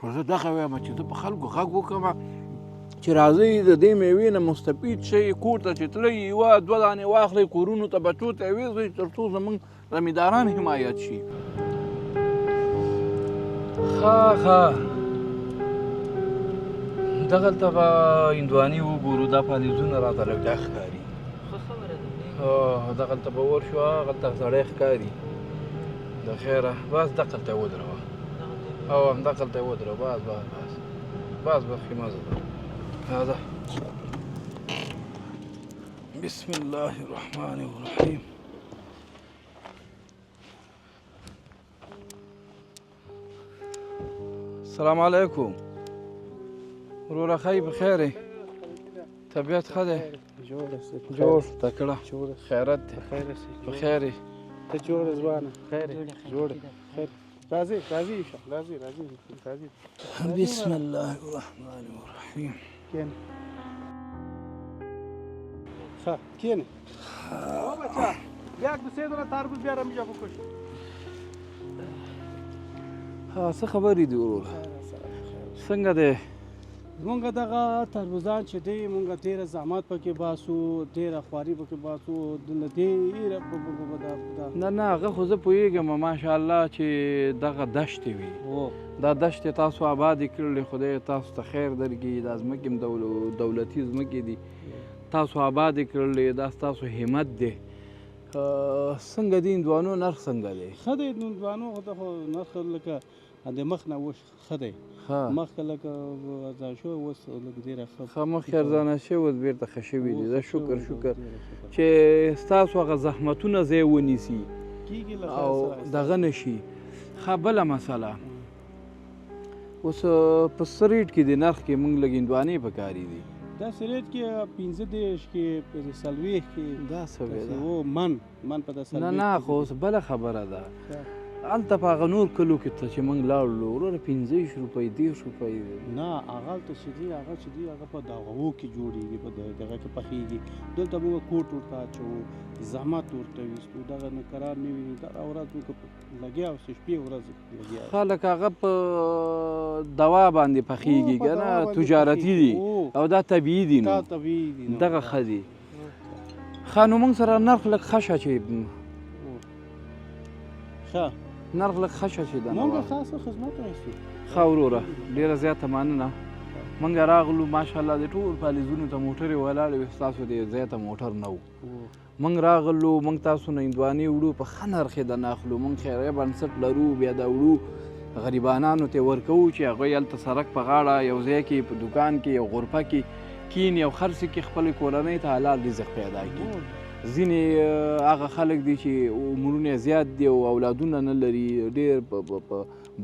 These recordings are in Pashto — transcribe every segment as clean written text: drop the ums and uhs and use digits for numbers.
خو زه دغه وایم چې زه په خلکو غږ وکړم چې راځئ د دې مېوې نه مستفید شئ، کور ته چې تلئ یوه دوه دانې واخلئ، کورونو ته بچو ته یې ویږئ تر څو زموږ زمینداران حمایت شي. ښه دغلته به هندوانې وګورو، دا پالیزونه راته لږ ډک ښکاري. دغلته به ورشو، هغلته سړی ښکاري. د خیره بس دغلته یې ودروه، او همدغلته یې ودروه. بس ښې مزه ده. هذا بسم الله الرحمن الرحیم. السلام علیکم وروره، ښه یې بخیر یې؟ طبیعت ښه دی؟ جوړ تکړه خیرت دی؟ بخیر یې؟ ته جوړه ځوانه خیر یې؟ جوړه خیر. راځئ راځئ راځئ راځئ. بسم الله الرحمن الرحیم. کښېنه ښه کښېنه. او بچه بیا دوسې دونه تربوز بیا رمیجه بکش. څه خبرې دي وروره؟ څنګه دی؟ زمونږ دغه تربوزان چې دی مونږ ډېره زحمت پکې باسو، ډېره خواري پکې باسو، له ډېره نه هغه خو زه پوهېږم ماشاءالله چې دغه دښتې وي، دا دښتې تاسو آبادې کړلې، خدای تاسو ته خیر درکړي. دا ځمکې هم دولتي ځمکې دي، تاسو آبادې کړلې، دا ستاسو همت دی. څنګه دي هندوانو نرخ څنګه دی؟ ښه دی هندوانو خو نرخ لکه د مخ نه اوس ښه دی، مخکې لکه ارزان شوی اوس لږ ډېره ښه مخکې ارزانه شوی اوس بېرته ښه شوي دي. زه شکر چې ستاسو هغه زحمتونه ځای ونیسي او دغه نه شي. ښه بله مسله اوس په څه ریټ کې دی نرخ کې موږ لږ هندوانې پکاري دي؟ دا سریټ کې 15 کې 40 کې دا څه وی ده؟ من په 10 نه خو اوس بله خبره ده، هلته په هغه نور کلو کې ته چې موږ لاړلو وروره 15 روپۍ 10 روپۍ نه هغلته چې دی هغه په دغو کې جوړېږي، په دغه کې پخېږي. دلته موږ کوټ ورته اچوو، زحمت ورته ویستو، دغه نه قرار نه وي، هره ورځ موږ لګیا اوسو، شپې ورځې لګیا. خلک هغه په دوا باندې پخېږي که نه، تجارتي دي او دا طبیعي دي. نو دغه ښه دي. ښه نو موږ سره نرخ لږ ښه شه چې ښه نرخ لږ ښه شه چې د مونږ خاصه خدمت وایستو. ښه وروره ډېره زیاته مننه. موږ راغلو ماشاءالله د ټول پالیزونو ته موټرې ولاړې وې، ستاسو دې ځای ته موټر نه و. موږ راغلو، موږ تاسو نه هندوانې وړو، په ښه نرخ یې درنه اخلو. موږ خیریه بنسټ لرو، بیا دا وړو غریبانانو ته ورکوو چې هغوی هلته سړک په غاړه یو ځای کې په دوکان کې یو غرفه کې کیني او خرڅ کړي، خپلې کورنۍ ته حلال رزق پیدا کړي. ځینې هغه خلک دي چې عمرونه زیات دي او اولادونه نه لري، ډېر په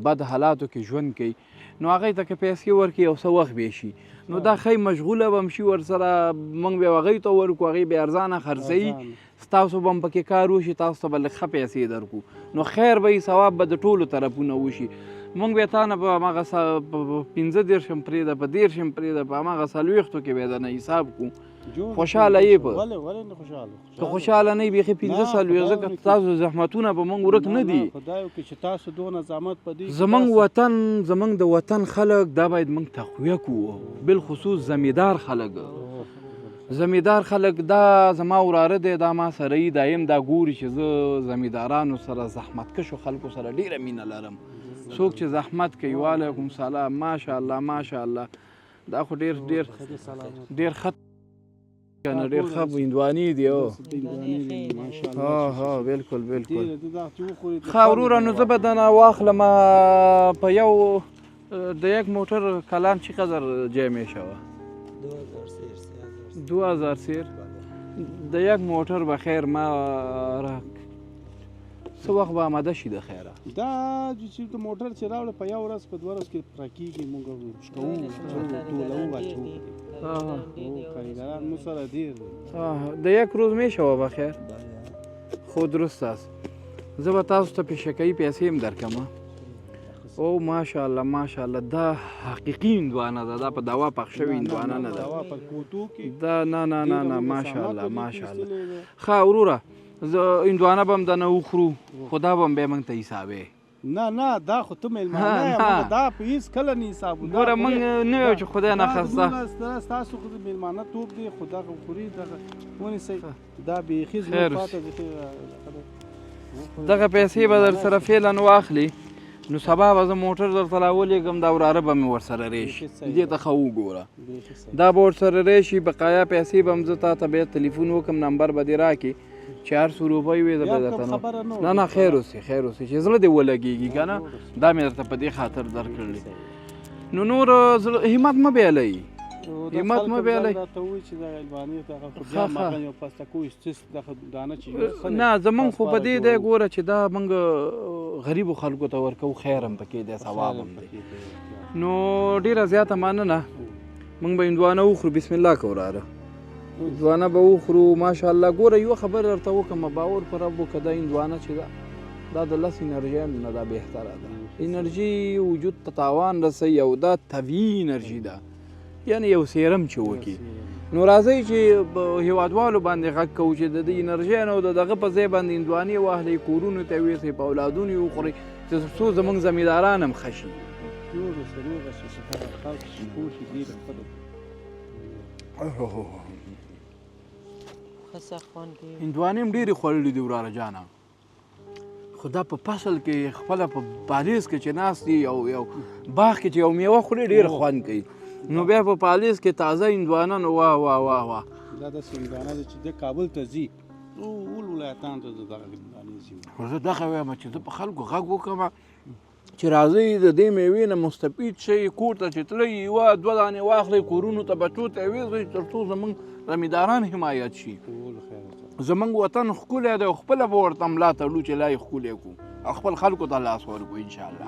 بد حالاتو کې ژوند کوي، نو هغوی ته که پیسې ورکړي یو څه وخت به شي، نو دا ښایي مشغوله به هم شي ورسره، موږ به هغوی ته ورکړو، هغوی به ارزانه خرڅوي، ستاسو به هم پکې کار وشي، تاسو ته به لږ ښه پیسې درکړو، نو خیر به وي، ثواب به د ټولو طرفونه وشي. موږ به تا نه په هماغه 15 هم پرېږده، په 10 هم پرېږده، په هماغه 40 کې به یې درنه حساب کړو. خوشحاله یې به که خوشحاله نه یې بیخي 15 ځکه ستاسو زحمتونه به موږ ورک نه دي. زموږ وطن، زموږ د وطن خلک دا باید موږ تقویه کړو، بالخصوص زمیندار خلک. زمیندار خلک دا زما وراره دی، دا ما سره یي، دایم دا ګوري چې زه زمیندارانو سره زحمتکشو خلکو سره ډېره مینه لرم. څوک چې زحمت کوي، وعلیکم سلام، ماشاءالله ماشاءالله، دا خو ډېر ښه کنه، ډېر ښه هندوانې دي. ها بالکل بالکل. ښه وروره نو زه به درنه واخلم په یو د یک موټر کلان چقدر جای میشوه؟ 2000 سیر د یک موټر به خیر ما څه وخت به آماده شي د خیره؟ دا چې د موټر چې راوړه په یو ورځ په 2 ورځ کې پوره کېږي، موږ شکوو ټولوو اچوو. کارګران مو سره ډېر د یک روز میشوه به خیر؟ خو درست است. زه به تاسو ته پیشکایي پیسې هم درکړم. او ماشاءالله ماشاءالله، دا حقیقي هندوانه ده، دا په دوا پخ شوې هندوانه نه ده دا. نه ماشاءالله ماشاءالله. ښه وروره زه هندوانه به هم درنه وخورو، خو دا به هم بیا موږ ته حسابې نه دا خو ته میلمانه یې موږ دا په هېڅ کله نه حسابو ګوره موږ نه یو چې خدای نخواسته ستاسو خو د میلمانه توب دی خو دغه خوري دغه ونیسئ دا بیخي خیر زموږ اوسي. خواته دغه پیسې به در سره فعلا واخلي نو سبا به زه موټر درته راولېږم دا وراره به مې ورسره راشي دې ته ښه وګوره دا به ورسره راشي بقایا پیسې به هم زه تا ته بیا تلیفون وکړم نمبر به دې راکړي 400 روپۍ وې زه به درته نه خیر اوسي خیر اوسي چې زړه دې ولګېږي که نه دا مې درته په دې خاطر درکړلې نو نور همت مه بیالئ همت مه بیالئ نه زمونږ خو په دې دی ګوره چې دا موږ غریبو خلکو ته ورکوو خیر هم پکې دی ثواب هم دی نو ډېره زیاته مننه موږ به هندوانه وخورو بسم الله که وراره هندوانه به وخورو ماشاءالله ګوره یوه خبره درته وکړم باور په رب وکړه دا هندوانه چې ده دا د 10 انرژیانو نه دا بهتره ده انرژي وجود ته تاوان رسوي او دا طبیعي انرژي ده یعنی یو سیرم چې وکړي نو راځئ چې هېوادوالو باندې غږ کوو چې د دې انرژیانو د دغه په ځای باندې هندوانې واخلئ کورونو ته یوسئ په اولادونو یې وخورئ تر څو زموږ زمینداران هم ښه شي هندوانې هم ډېرې خوړلې دي وراره جانه خو دا په فصل کې خپله په پالیز کې چې ناست دي یو باغ کې چې یو میوه خوري ډېر خوند کوي نو بیا په پالیز کې تازه هندوانه نو واه واه واه واه دا داسې هندوانه ده چې د کابل ته ځي ټول ولایتانو ته دغه هندوانې ځي خو زه دغه وایم چې زه په خلکو غږ وکړم چې راځئ د دې میوې نه مستفید شئ کور ته چې تلئ یوه دوه دانې واخلئ کورونو ته بچو ته یې ویږئ تر څو زموږ زمینداران حمایت شي زموږ وطن ښکلی دی او خپله به ورته ملا تړو چې لا یې ښکلی کړو او خپل خلکو ته لاس ورکړو انشاءالله